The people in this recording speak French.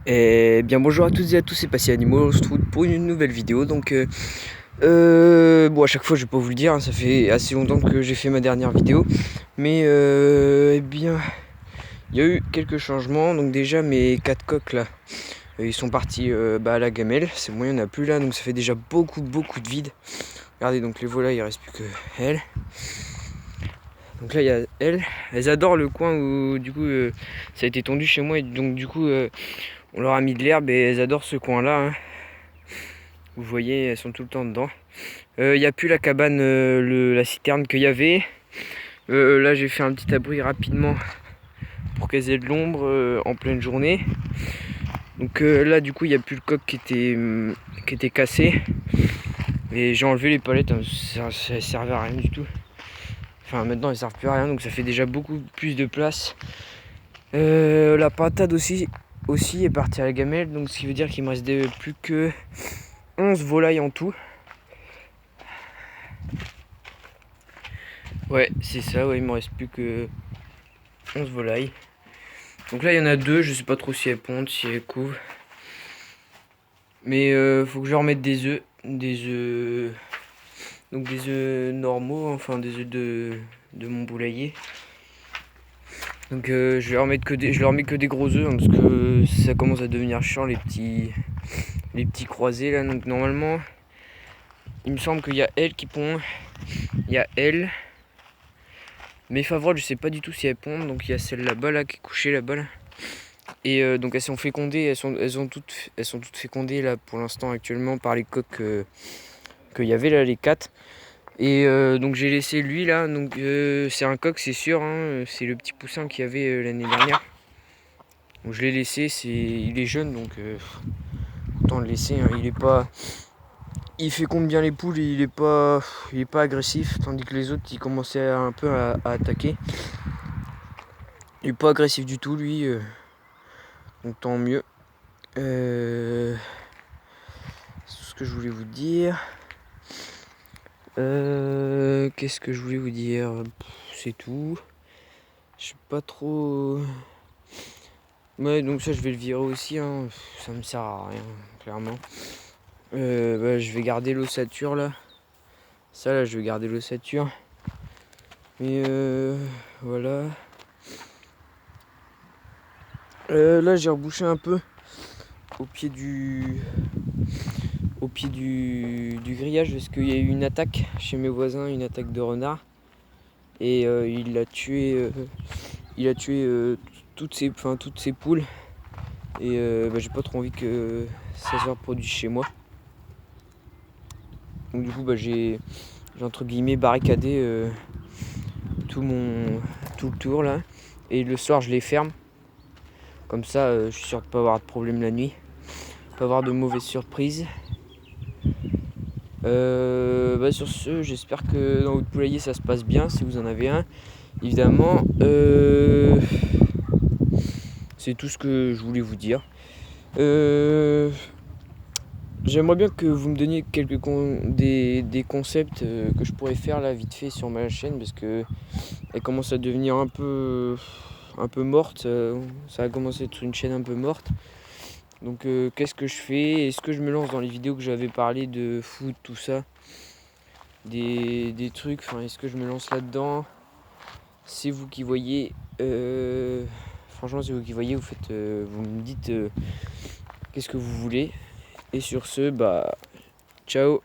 Et bien bonjour à toutes et à tous, c'est Passy Animaux, on se retrouve pour une nouvelle vidéo. Donc bon, à chaque fois je vais pas vous le dire, hein, ça fait assez longtemps que j'ai fait ma dernière vidéo. Mais eh bien il y a eu quelques changements. Donc déjà mes 4 coqs là, ils sont partis à la gamelle. C'est bon, il n'y en a plus là, donc ça fait déjà beaucoup de vide. Regardez, donc les volailles, il reste plus que elles. Donc là il y a elles. Elles adorent le coin où du coup ça a été tondu chez moi, et donc du coup on leur a mis de l'herbe et elles adorent ce coin là, hein. Vous voyez, elles sont tout le temps dedans. Il n'y a plus la cabane, la citerne qu'il y avait. Là j'ai fait un petit abri rapidement pour qu'elles aient de l'ombre en pleine journée. Donc là du coup il n'y a plus le coq qui était cassé. Et j'ai enlevé les palettes, hein, ça servait à rien du tout. Enfin maintenant elles servent plus à rien, donc ça fait déjà beaucoup plus de place. La pintade aussi est partie à la gamelle, donc ce qui veut dire qu'il me reste plus que 11 volailles en tout. Ouais, c'est ça, ouais, il me reste plus que 11 volailles. Donc là, il y en a deux, je sais pas trop si elles pondent, si elles couvent. Mais faut que je leur mette des œufs. Donc des œufs normaux, enfin des œufs de mon poulailler. Donc je leur mets que des gros œufs, hein, parce que ça commence à devenir chiant les petits croisés là. Donc normalement, il me semble qu'il y a elle qui pond, il y a elle. Mes favorites, je sais pas du tout si elles pondent. Donc il y a celle là-bas là qui est couchée là-bas là. Et donc elles sont fécondées, elles sont toutes fécondées là pour l'instant actuellement par les coqs qu'il y avait là, les 4. Et donc j'ai laissé lui là, donc c'est un coq, c'est sûr, hein, c'est le petit poussin qu'il y avait l'année dernière. Donc je l'ai laissé, il est jeune, donc autant le laisser, hein. Il féconde bien les poules et il est pas agressif, tandis que les autres ils commençaient un peu à attaquer. Il est pas agressif du tout lui, donc tant mieux. C'est tout ce que je voulais vous dire. Qu'est-ce que je voulais vous dire? C'est tout. Je sais pas trop. Ouais, donc ça je vais le virer aussi, hein. Ça me sert à rien, clairement. Je vais garder l'ossature là. Ça là, je vais garder l'ossature. Mais voilà. Là j'ai rebouché un peu au pied du grillage parce qu'il y a eu une attaque chez mes voisins, une attaque de renard. Et il a tué toutes ses poules. Et j'ai pas trop envie que ça se reproduise chez moi. Donc du coup j'ai entre guillemets barricadé tout le tour là. Et le soir je les ferme. Comme ça je suis sûr de pas avoir de problème la nuit. Pas avoir de mauvaises surprises. Sur ce, j'espère que dans votre poulailler ça se passe bien si vous en avez un. Évidemment, c'est tout ce que je voulais vous dire. J'aimerais bien que vous me donniez des concepts que je pourrais faire là vite fait sur ma chaîne, parce que elle commence à devenir un peu morte. Ça a commencé à être une chaîne un peu morte. Donc qu'est-ce que je fais? Est-ce que je me lance dans les vidéos que j'avais parlé de foot, tout ça, des trucs, enfin est-ce que je me lance là-dedans? C'est vous qui voyez. Franchement, c'est vous qui voyez. Vous me dites qu'est-ce que vous voulez. Et sur ce, ciao.